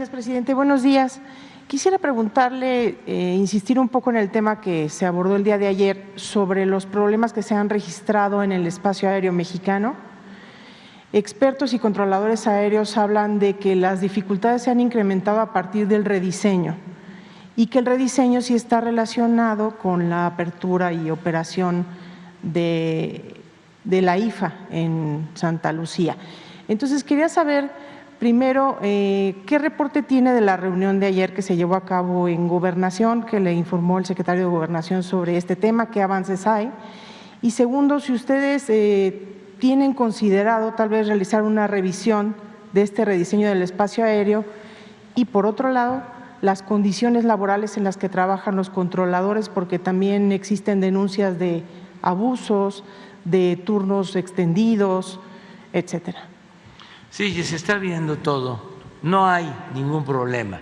Gracias, presidente. Buenos días. Quisiera preguntarle, insistir un poco en el tema que se abordó el día de ayer sobre los problemas que se han registrado en el espacio aéreo mexicano. Expertos y controladores aéreos hablan de que las dificultades se han incrementado a partir del rediseño y que el rediseño sí está relacionado con la apertura y operación de la IFA en Santa Lucía. Entonces, quería saber primero qué reporte tiene de la reunión de ayer que se llevó a cabo en Gobernación, que le informó el secretario de Gobernación sobre este tema, qué avances hay. Y segundo, si ustedes tienen considerado tal vez realizar una revisión de este rediseño del espacio aéreo y, por otro lado, las condiciones laborales en las que trabajan los controladores, porque también existen denuncias de abusos, de turnos extendidos, etcétera. Sí, se está viendo todo. No hay ningún problema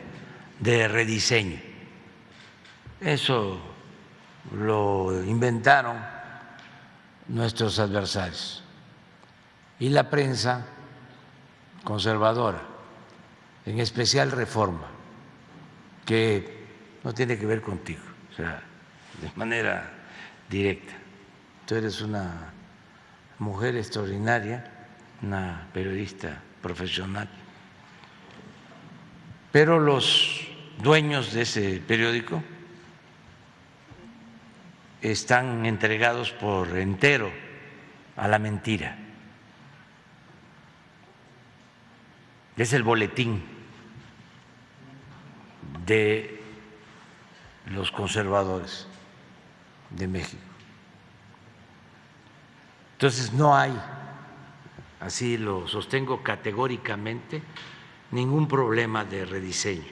de rediseño. Eso lo inventaron nuestros adversarios y la prensa conservadora, en especial Reforma, que no tiene que ver contigo, o sea, de manera directa. Tú eres una mujer extraordinaria, una periodista profesional, pero los dueños de ese periódico están entregados por entero a la mentira. Es el boletín de los conservadores de México. Entonces no hay, así lo sostengo categóricamente, ningún problema de rediseño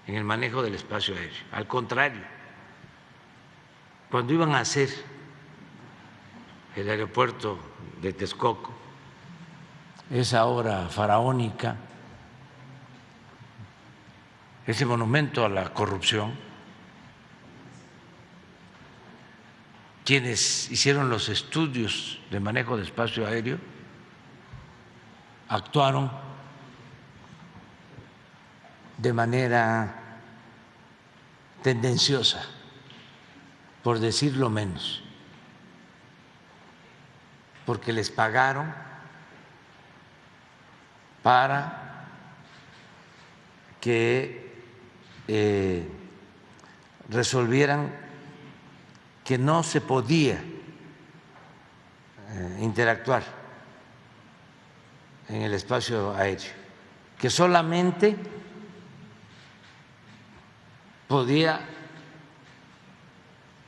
en el manejo del espacio aéreo. Al contrario, cuando iban a hacer el aeropuerto de Texcoco, esa obra faraónica, ese monumento a la corrupción, quienes hicieron los estudios de manejo de espacio aéreo actuaron de manera tendenciosa, por decirlo menos, porque les pagaron para que resolvieran que no se podía interactuar en el espacio aéreo, que solamente podía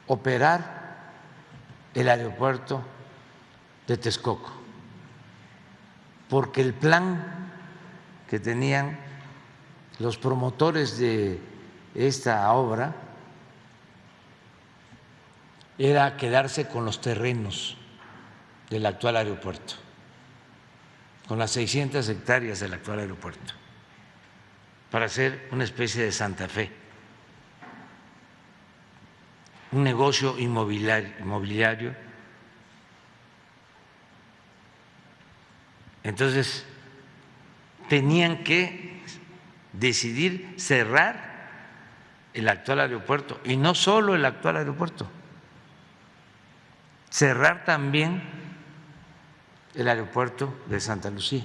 operar el aeropuerto de Texcoco, porque el plan que tenían los promotores de esta obra era quedarse con los terrenos del actual aeropuerto, con las 600 hectáreas del actual aeropuerto, para hacer una especie de Santa Fe, un negocio inmobiliario. Entonces, tenían que decidir cerrar el actual aeropuerto, y no solo el actual aeropuerto, cerrar también el aeropuerto de Santa Lucía.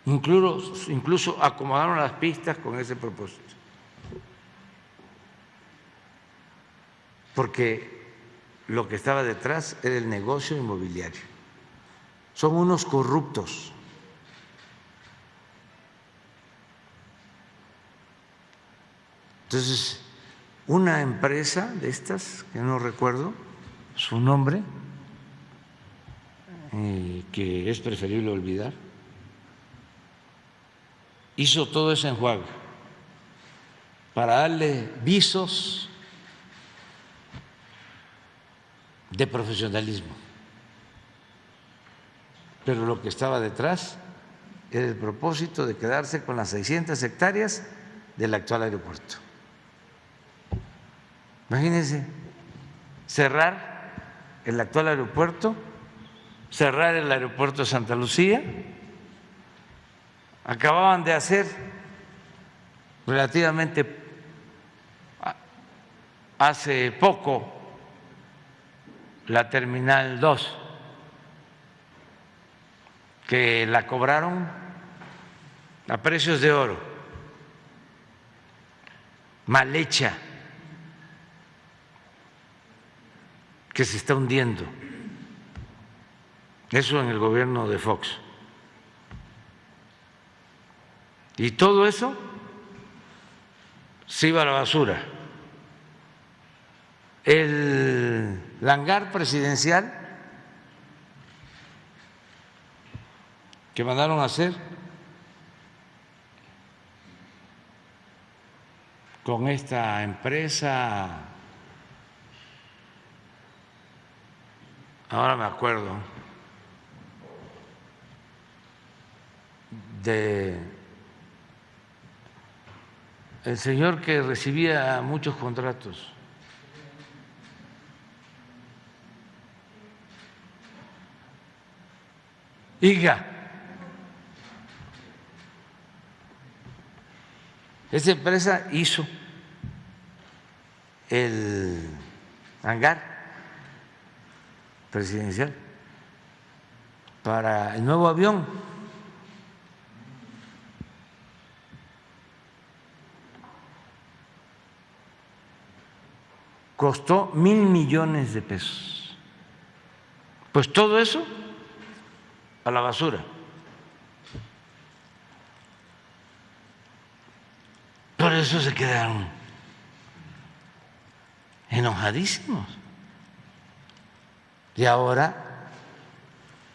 Incluso acomodaron las pistas con ese propósito, porque lo que estaba detrás era el negocio inmobiliario. Son unos corruptos. Entonces, una empresa de estas, que no recuerdo su nombre, que es preferible olvidar, hizo todo ese enjuague para darle visos de profesionalismo, pero lo que estaba detrás era el propósito de quedarse con las 600 hectáreas del actual aeropuerto. Imagínense, cerrar el actual aeropuerto, cerrar el aeropuerto de Santa Lucía acababan de hacer relativamente hace poco la Terminal 2, que la cobraron a precios de oro, mal hecha, que se está hundiendo. Eso en el gobierno de Fox. Y todo eso se iba a la basura. El hangar presidencial que mandaron a hacer con esta empresa, ahora me acuerdo, de el señor que recibía muchos contratos. IGA. Esa empresa hizo el hangar presidencial para el nuevo avión. Costó 1,000 millones de pesos. Pues todo eso a la basura. Por eso se quedaron enojadísimos. Y ahora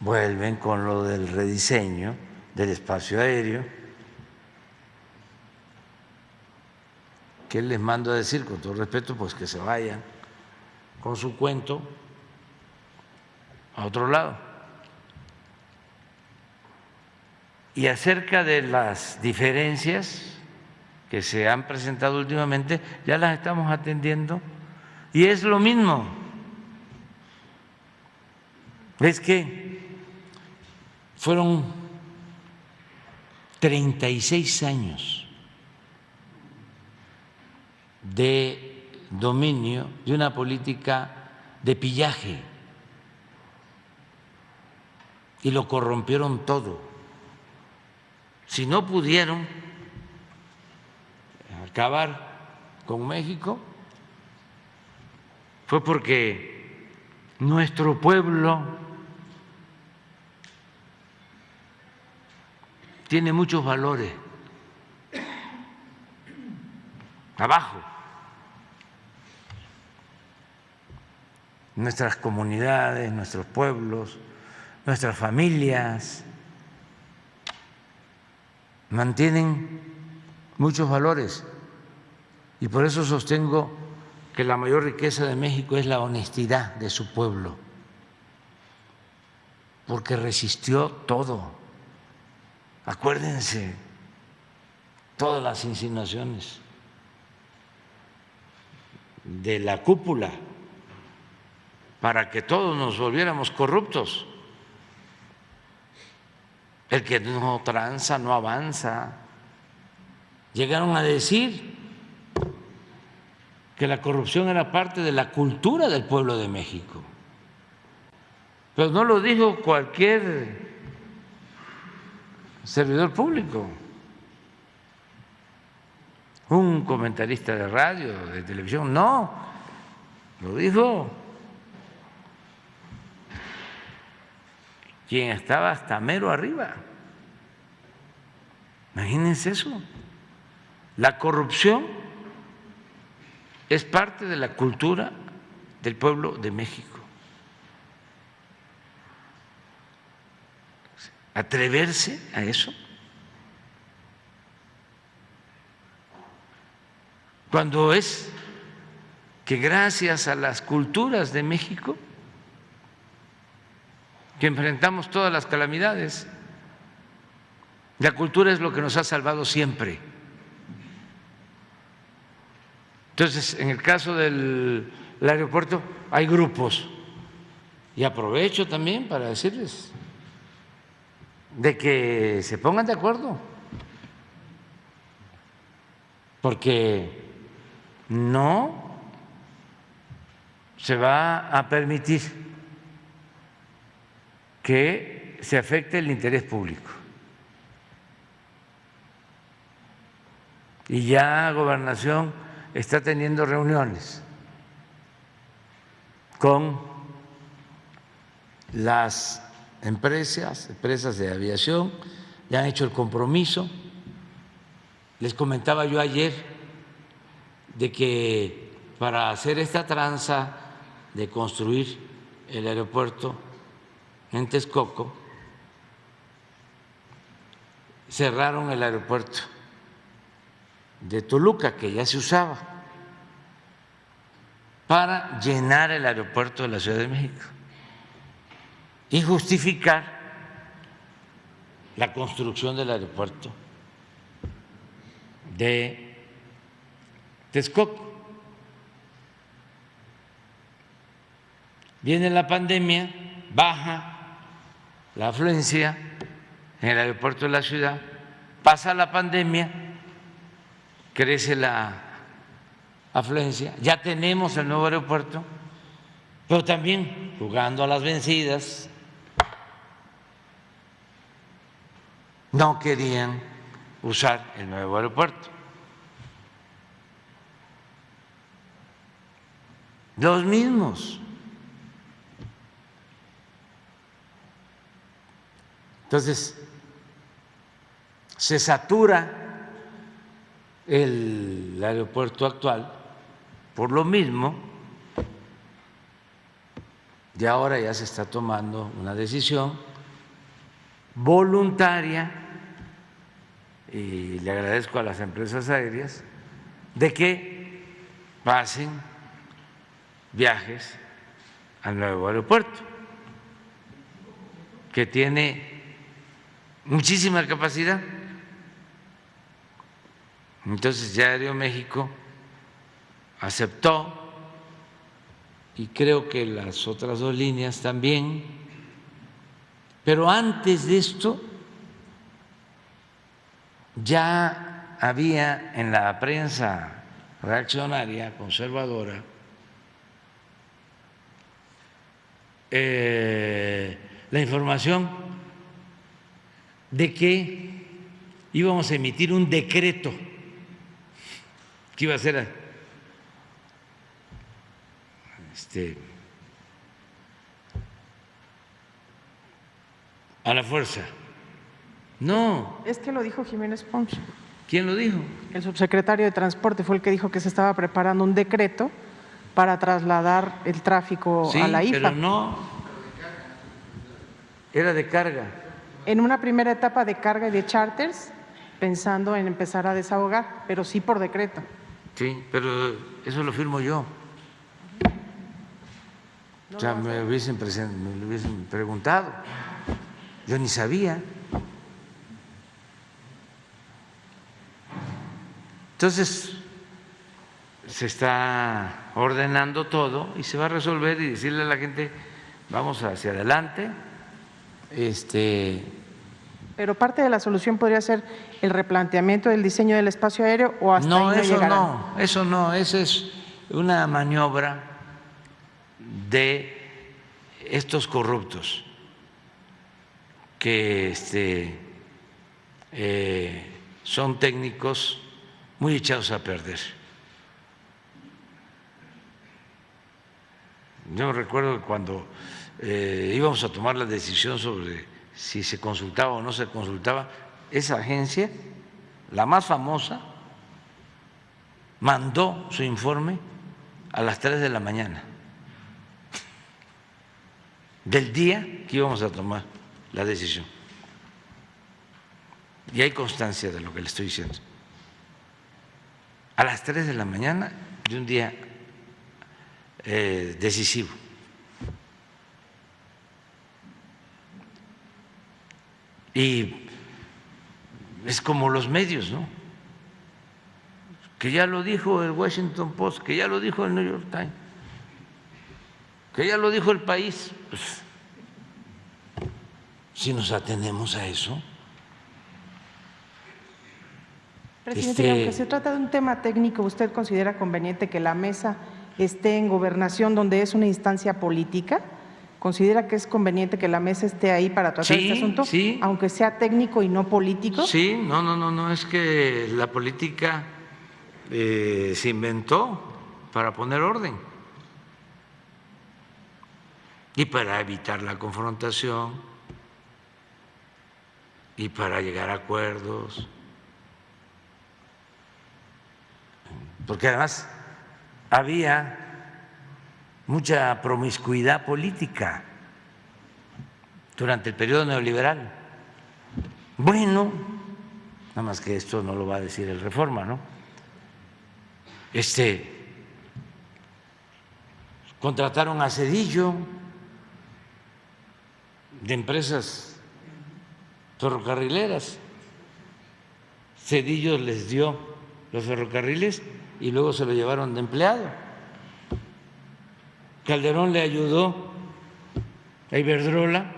vuelven con lo del rediseño del espacio aéreo. ¿Qué les mando a decir? Con todo respeto, pues que se vayan con su cuento a otro lado. Y acerca de las diferencias que se han presentado últimamente, ya las estamos atendiendo y es lo mismo. Es que fueron 36 años de dominio de una política de pillaje y lo corrompieron todo. Si no pudieron acabar con México fue porque nuestro pueblo tiene muchos valores abajo. Nuestras comunidades, nuestros pueblos, nuestras familias mantienen muchos valores y por eso sostengo que la mayor riqueza de México es la honestidad de su pueblo, porque resistió todo. Acuérdense todas las insinuaciones de la cúpula para que todos nos volviéramos corruptos. El que no tranza no avanza. Llegaron a decir que la corrupción era parte de la cultura del pueblo de México. Pero no lo dijo cualquier servidor público, un comentarista de radio, de televisión, no, lo dijo quien estaba hasta mero arriba. Imagínense eso. La corrupción es parte de la cultura del pueblo de México. Atreverse a eso, cuando es que gracias a las culturas de México que enfrentamos todas las calamidades. La cultura es lo que nos ha salvado siempre. Entonces, en el caso del aeropuerto hay grupos, y aprovecho también para decirles de que se pongan de acuerdo porque no se va a permitir que se afecte el interés público. Y ya Gobernación está teniendo reuniones con las empresas de aviación, ya han hecho el compromiso. Les comentaba yo ayer de que para hacer esta tranza de construir el aeropuerto en Texcoco, cerraron el aeropuerto de Toluca, que ya se usaba, para llenar el aeropuerto de la Ciudad de México y justificar la construcción del aeropuerto de Texcoco. Viene la pandemia, baja la afluencia en el aeropuerto de la ciudad, pasa la pandemia, crece la afluencia, ya tenemos el nuevo aeropuerto, pero también jugando a las vencidas, no querían usar el nuevo aeropuerto. Los mismos. Entonces, se satura el aeropuerto actual por lo mismo, y ahora ya se está tomando una decisión voluntaria, y le agradezco a las empresas aéreas, de que pasen viajes al nuevo aeropuerto, que tiene muchísima capacidad. Entonces ya Aeroméxico aceptó, y creo que las otras dos líneas también, pero antes de esto ya había en la prensa reaccionaria, conservadora, la información de que íbamos a emitir un decreto que iba a ser a la fuerza. No. Es que lo dijo Jiménez Pons. ¿Quién lo dijo? El subsecretario de Transporte fue el que dijo que se estaba preparando un decreto para trasladar el tráfico Sí, a la IFA. pero no, era de carga. En una primera etapa de carga y de charters, pensando en empezar a desahogar, pero sí por decreto. Sí, pero eso lo firmo yo. O sea, me lo hubiesen preguntado. Yo ni sabía. Entonces, se está ordenando todo y se va a resolver y decirle a la gente, vamos hacia adelante. Pero parte de la solución podría ser el replanteamiento del diseño del espacio aéreo, o hasta No, ahí no eso llegará. no, eso no, esa es una maniobra de estos corruptos que son técnicos muy echados a perder. Yo recuerdo que cuando íbamos a tomar la decisión sobre si se consultaba o no se consultaba, esa agencia, la más famosa, mandó su informe a las 3 de la mañana del día que íbamos a tomar la decisión. Y hay constancia de lo que le estoy diciendo. A las 3 de la mañana de un día decisivo. Y es como los medios, ¿no? Que ya lo dijo el Washington Post, que ya lo dijo el New York Times, que ya lo dijo El País. Pues, si nos atenemos a eso, Presidente, y aunque se trata de un tema técnico, ¿usted considera conveniente que la mesa esté en Gobernación, donde es una instancia política? ¿Considera que es conveniente que la mesa esté ahí para tratar este asunto, sí, aunque sea técnico y no político? Sí, no, es que la política se inventó para poner orden y para evitar la confrontación y para llegar a acuerdos, porque además había mucha promiscuidad política durante el periodo neoliberal. Bueno, nada más que esto no lo va a decir el Reforma, ¿no? Contrataron a Zedillo de empresas ferrocarrileras. Zedillo les dio los ferrocarriles y luego se lo llevaron de empleado. Calderón le ayudó a Iberdrola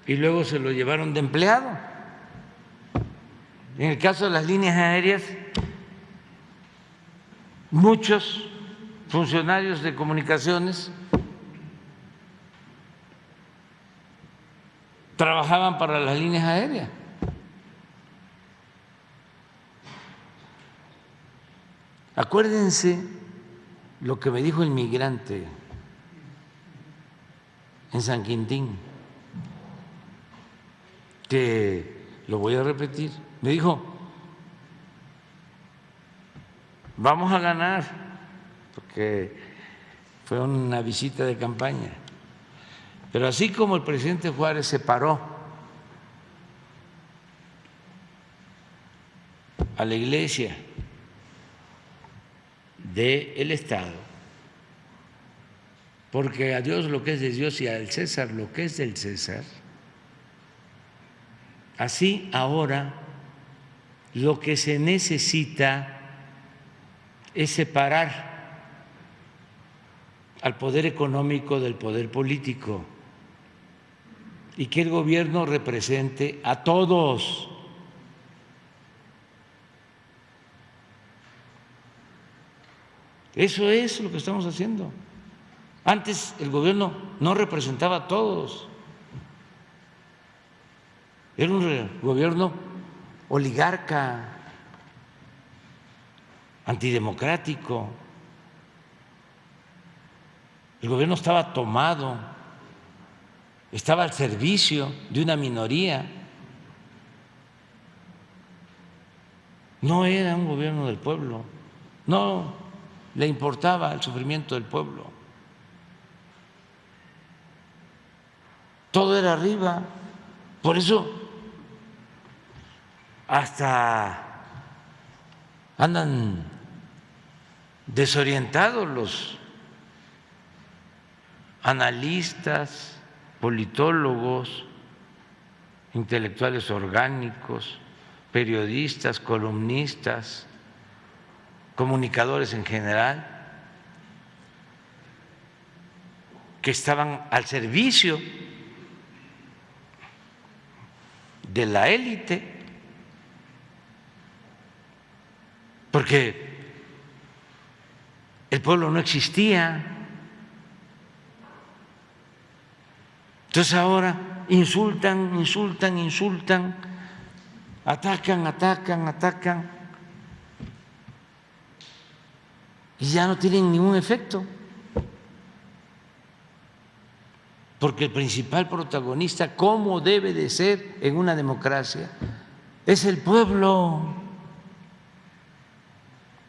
y luego se lo llevaron de empleado. En el caso de las líneas aéreas, muchos funcionarios de comunicaciones trabajaban para las líneas aéreas. Acuérdense lo que me dijo el migrante en San Quintín, que lo voy a repetir. Me dijo: vamos a ganar, porque fue una visita de campaña, pero así como el presidente Juárez se paró a la iglesia del Estado, porque a Dios lo que es de Dios y al César lo que es del César, así ahora lo que se necesita es separar al poder económico del poder político y que el gobierno represente a todos. Eso es lo que estamos haciendo. Antes el gobierno no representaba a todos. Era un gobierno oligarca, antidemocrático. El gobierno estaba tomado, estaba al servicio de una minoría. No era un gobierno del pueblo, no le importaba el sufrimiento del pueblo. Todo era arriba. Por eso hasta andan desorientados los analistas, politólogos, intelectuales orgánicos, periodistas, columnistas, comunicadores en general, que estaban al servicio de la élite, porque el pueblo no existía. Entonces ahora insultan, atacan y ya no tienen ningún efecto, porque el principal protagonista, como debe de ser en una democracia, es el pueblo.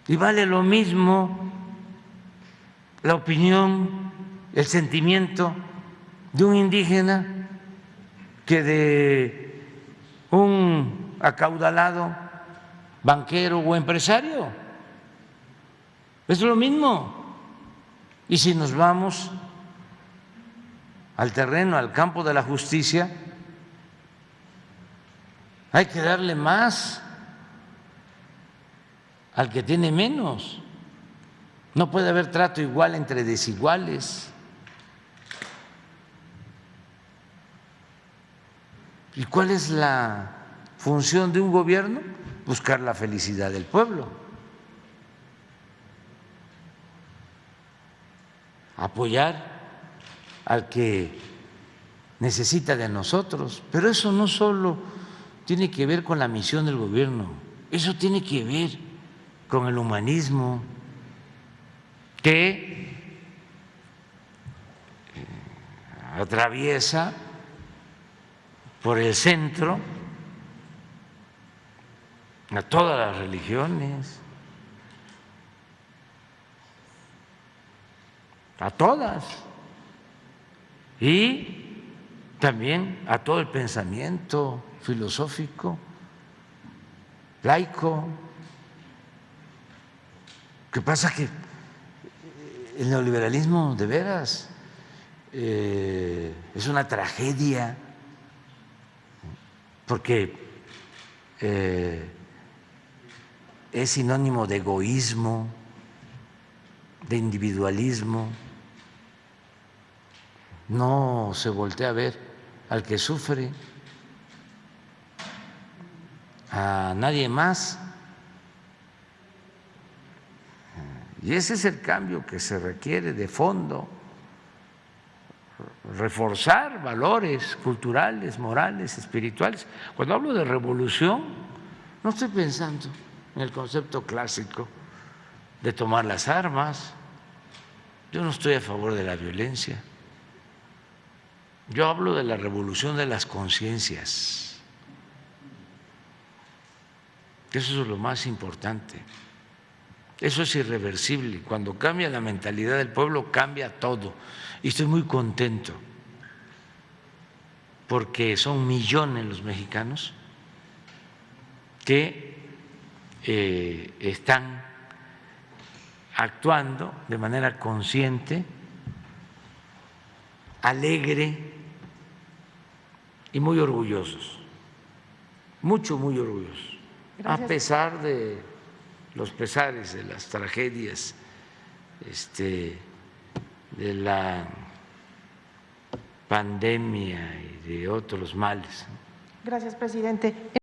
Y vale lo mismo la opinión, el sentimiento de un indígena que de un acaudalado banquero o empresario. Es lo mismo. Y si nos vamos al terreno, al campo de la justicia, hay que darle más al que tiene menos. No puede haber trato igual entre desiguales. ¿Y cuál es la función de un gobierno? buscar la felicidad del pueblo, apoyar al que necesita de nosotros. Pero eso no solo tiene que ver con la misión del gobierno, eso tiene que ver con el humanismo que atraviesa por el centro a todas las religiones, a todas, y también a todo el pensamiento filosófico, laico. ¿Qué pasa? Que el neoliberalismo de veras es una tragedia, porque es sinónimo de egoísmo, de individualismo. No se voltea a ver al que sufre, a nadie más. Y ese es el cambio que se requiere de fondo, reforzar valores culturales, morales, espirituales. Cuando hablo de revolución, no estoy pensando en el concepto clásico de tomar las armas. Yo no estoy a favor de la violencia. Yo hablo de la revolución de las conciencias. Eso es lo más importante. Eso es irreversible. Cuando cambia la mentalidad del pueblo, cambia todo. Y estoy muy contento porque son millones los mexicanos que están actuando de manera consciente, alegre y muy orgullosos, muy orgullosos. Gracias. A pesar de los pesares, de las tragedias, de la pandemia y de otros males. Gracias, presidente.